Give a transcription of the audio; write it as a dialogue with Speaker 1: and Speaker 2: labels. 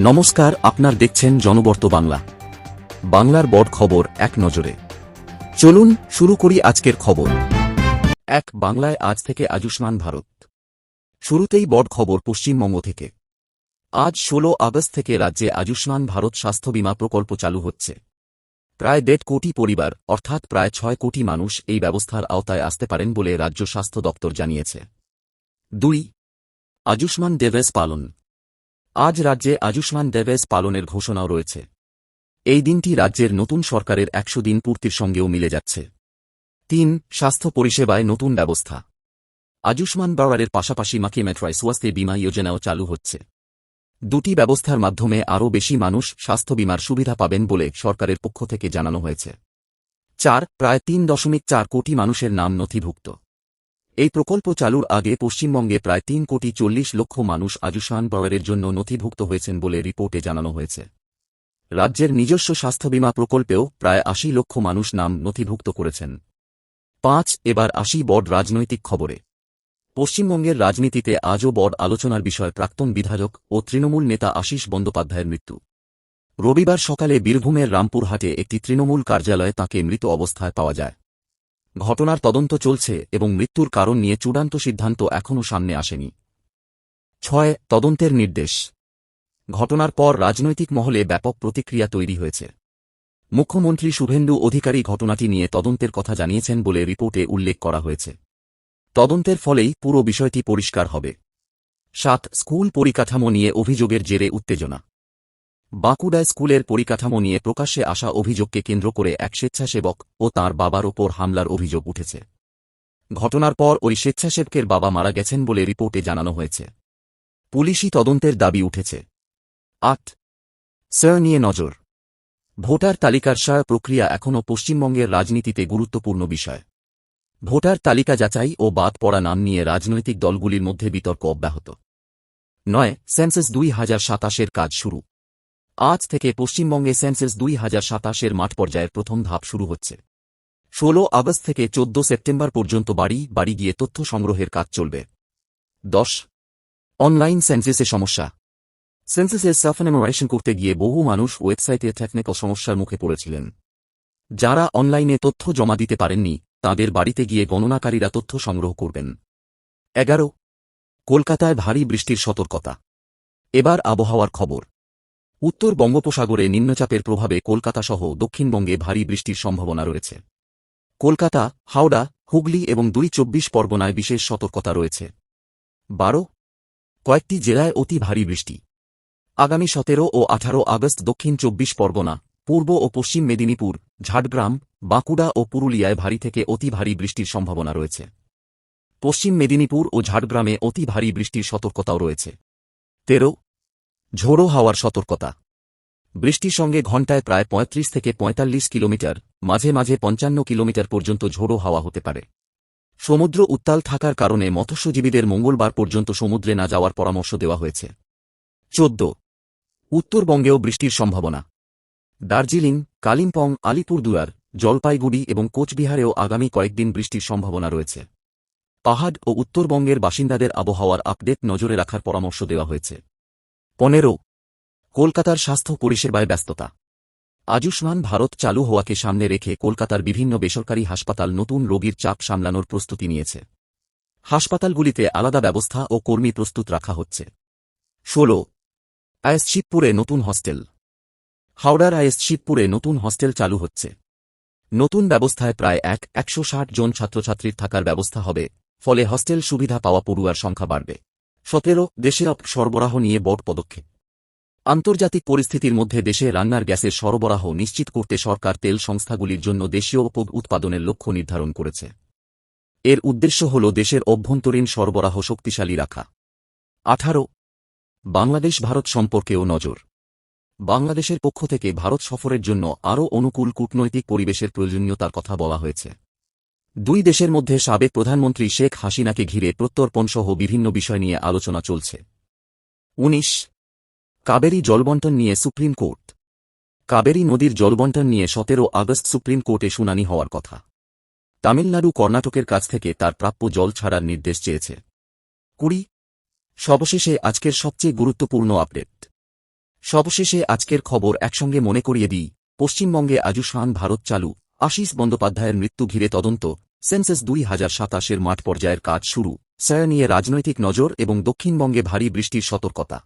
Speaker 1: নমস্কার, আপনার দেখছেন জনবর্ত বাংলা। বাংলার বড় খবর এক নজরে। চলুন শুরু করি আজকের খবর। এক বাংলায় আজ থেকে আয়ুষ্মান ভারত। শুরুতেই বড় খবর পশ্চিমবঙ্গ থেকে। আজ ১৬ আগস্ট থেকে রাজ্যে আয়ুষ্মান ভারত স্বাস্থ্য বীমা প্রকল্প চালু হচ্ছে। প্রায় ১.৫ কোটি পরিবার অর্থাৎ প্রায় ৬ কোটি মানুষ এই ব্যবস্থার আওতায় আসতে পারেন বলে রাজ্য স্বাস্থ্য দপ্তর জানিয়েছে। ২. আয়ুষ্মান দিবস পালন। আজ রাজ্যে আয়ুষ্মান দিবস পালনের ঘোষণাও রয়েছে। এই দিনটি রাজ্যের নতুন সরকারের ১০০ দিন পূর্তির সঙ্গেও মিলে যাচ্ছে। ৩. স্বাস্থ্য পরিষেবায় নতুন ব্যবস্থা। আয়ুষ্মান ভারতের পাশাপাশি মুখ্যমন্ত্রী স্বাস্থ্য বীমা যোজনাও চালু হচ্ছে। দুটি ব্যবস্থার মাধ্যমে আরও বেশি মানুষ স্বাস্থ্য বীমার সুবিধা পাবেন বলে সরকারের পক্ষ থেকে জানানো হয়েছে। ৪. প্রায় ৩.৪ কোটি মানুষের নাম নথিভুক্ত। এই প্রকল্প চালুর আগে পশ্চিমবঙ্গে প্রায় ৩,৪০,০০,০০০ মানুষ আয়ুষ্মান ভারতের জন্য নথিভুক্ত হয়েছেন বলে রিপোর্টে জানানো হয়েছে। রাজ্যের নিজস্ব স্বাস্থ্য বীমা প্রকল্পেও প্রায় ৮০ লক্ষ মানুষ নাম নথিভুক্ত করেছেন। ৫. এবার আসি বড় রাজনৈতিক খবরে। পশ্চিমবঙ্গের রাজনীতিতে আজও বড় আলোচনার বিষয় প্রাক্তন বিধায়ক ও তৃণমূল নেতা আশীষ বন্দ্যোপাধ্যায়ের মৃত্যু। রবিবার সকালে বীরভূমের রামপুরহাটে একটি তৃণমূল কার্যালয়ে তাঁকে মৃত অবস্থায় পাওয়া যায়। ঘটনার তদন্ত চলছে এবং মৃত্যুর কারণ নিয়ে চূড়ান্ত সিদ্ধান্ত এখনও সামনে আসেনি। ৬. তদন্তের নির্দেশ। ঘটনার পর রাজনৈতিক মহলে ব্যাপক প্রতিক্রিয়া তৈরি হয়েছে। মুখ্যমন্ত্রী শুভেন্দু অধিকারী ঘটনাটি নিয়ে তদন্তের কথা জানিয়েছেন বলে রিপোর্টে উল্লেখ করা হয়েছে। তদন্তের ফলেই পুরো বিষয়টি পরিষ্কার হবে। ৭. স্কুল পরিকাঠামো নিয়ে অভিযোগের জেরে উত্তেজনা। বাঁকুড়ায় স্কুলের পরিকাঠামো নিয়ে প্রকাশ্যে আসা অভিযোগকে কেন্দ্র করে এক স্বেচ্ছাসেবক ও তাঁর বাবার ওপর হামলার অভিযোগ উঠেছে। ঘটনার পর ওই স্বেচ্ছাসেবকের বাবা মারা গেছেন বলে রিপোর্টে জানানো হয়েছে। পুলিশি তদন্তের দাবি উঠেছে। ৮. স্যার নিয়ে নজর। ভোটার তালিকার সার প্রক্রিয়া এখনও পশ্চিমবঙ্গের রাজনীতিতে গুরুত্বপূর্ণ বিষয়। ভোটার তালিকা যাচাই ও বাদ পড়া নাম নিয়ে রাজনৈতিক দলগুলির মধ্যে বিতর্ক অব্যাহত। ৯. সেন্সাস ২০২৭-এর কাজ শুরু। আজ থেকে পশ্চিমবঙ্গে সেন্সাস ২০২৭-এর মাঠ পর্যায়ের প্রথম ধাপ শুরু হচ্ছে। ১৬ আগস্ট থেকে ১৪ সেপ্টেম্বর পর্যন্ত বাড়ি বাড়ি গিয়ে তথ্য সংগ্রহের কাজ চলবে। ১০. অনলাইন সেন্সাসে সমস্যা। সেন্সাসের সেলফ এনুমারেশন করতে গিয়ে বহু মানুষ ওয়েবসাইটে টেকনিক্যাল সমস্যার মুখে পড়েছিলেন। যারা অনলাইনে তথ্য জমা দিতে পারেননি তাদের বাড়িতে গিয়ে গণনাকারীরা তথ্য সংগ্রহ করবেন। ১১. কলকাতায় ভারী বৃষ্টির সতর্কতা। এবার আবহাওয়ার খবর। উত্তর বঙ্গোপসাগরে নিম্নচাপের প্রভাবে কলকাতাসহ দক্ষিণবঙ্গে ভারী বৃষ্টির সম্ভাবনা রয়েছে। কলকাতা, হাওড়া, হুগলি এবং ২ পরগনায় বিশেষ সতর্কতা রয়েছে। ১২. কয়েকটি জেলায় অতি ভারী বৃষ্টি। আগামী ১৭ ও ১৮ আগস্ট দক্ষিণ ২৪ পরগনা, পূর্ব ও পশ্চিম মেদিনীপুর, ঝাড়গ্রাম, বাঁকুড়া ও পুরুলিয়ায় ভারী থেকে অতি ভারী বৃষ্টির সম্ভাবনা রয়েছে। পশ্চিম মেদিনীপুর ও ঝাড়গ্রামে অতি ভারী বৃষ্টির সতর্কতাও রয়েছে। ১৩. ঝোড়ো হাওয়ার সতর্কতা। বৃষ্টির সঙ্গে ঘণ্টায় প্রায় ৩৫ থেকে ৪৫ কিলোমিটার, মাঝে মাঝে ৫৫ কিলোমিটার পর্যন্ত ঝোড়ো হাওয়া হতে পারে। সমুদ্র উত্তাল থাকার কারণে মৎস্যজীবীদের মঙ্গলবার পর্যন্ত সমুদ্রে না যাওয়ার পরামর্শ দেওয়া হয়েছে। ১৪. উত্তরবঙ্গেও বৃষ্টির সম্ভাবনা। দার্জিলিং, কালিম্পং, আলিপুরদুয়ার, জলপাইগুড়ি এবং কোচবিহারেও আগামী কয়েকদিন বৃষ্টির সম্ভাবনা রয়েছে। পাহাড় ও উত্তরবঙ্গের বাসিন্দাদের আবহাওয়ার আপডেট নজরে রাখার পরামর্শ দেওয়া হয়েছে। ১৫. কলকাতার স্বাস্থ্য পরিষেবায় ব্যস্ততা। আয়ুষ্মান ভারত চালু হওয়াকে সামনে রেখে কলকাতার বিভিন্ন বেসরকারি হাসপাতাল নতুন রোগীর চাপ সামলানোর প্রস্তুতি নিয়েছে। হাসপাতালগুলিতে আলাদা ব্যবস্থা ও কর্মী প্রস্তুত রাখা হচ্ছে। ১৬. আইএস শিবপুরে নতুন হস্টেল। হাওড়ার আইএস শিবপুরে নতুন হস্টেল চালু হচ্ছে। নতুন ব্যবস্থায় প্রায় ১৬০ জন ছাত্রছাত্রীর থাকার ব্যবস্থা হবে, ফলে হস্টেল সুবিধা পাওয়া পড়ুয়ার সংখ্যা বাড়বে। ১৭. দেশে সরবরাহ নিয়ে বড় পদক্ষেপ। আন্তর্জাতিক পরিস্থিতির মধ্যে দেশে রান্নার গ্যাসের সরবরাহ নিশ্চিত করতে সরকার তেল সংস্থাগুলির জন্য দেশীয় উৎপাদনের লক্ষ্য নির্ধারণ করেছে। এর উদ্দেশ্য হল দেশের অভ্যন্তরীণ সরবরাহ শক্তিশালী রাখা। ১৮. বাংলাদেশ ভারত সম্পর্কেও নজর। বাংলাদেশের পক্ষ থেকে ভারত সফরের জন্য আরও অনুকূল কূটনৈতিক পরিবেশের প্রয়োজনীয়তার কথা বলা হয়েছে। দুই দেশের মধ্যে সাবেক প্রধানমন্ত্রী শেখ হাসিনাকে ঘিরে প্রত্যর্পণসহ বিভিন্ন বিষয় নিয়ে আলোচনা চলছে। ১৯. কাবেরী জলবণ্টন নিয়ে সুপ্রিম কোর্ট। কাবেরী নদীর জলবণ্টন নিয়ে ১৭ আগস্ট সুপ্রিম কোর্টে শুনানি হওয়ার কথা। তামিলনাড়ু কর্ণাটকের কাছ থেকে তার প্রাপ্য জল ছাড়ার নির্দেশ চেয়েছে। ২০. সবশেষে আজকের সবচেয়ে গুরুত্বপূর্ণ আপডেট। সবশেষে আজকের খবর একসঙ্গে মনে করিয়ে দিই, পশ্চিমবঙ্গে আয়ুষ্মান ভারত চালু, আশিস বন্দ্যোপাধ্যায়ের মৃত্যু ঘিরে তদন্ত, সেন্সাস 2027 মাঠ পর্যায়ের কাজ শুরু, সায়া নিয়ে রাজনৈতিক নজর এবং দক্ষিণবঙ্গে ভারী বৃষ্টির সতর্কতা।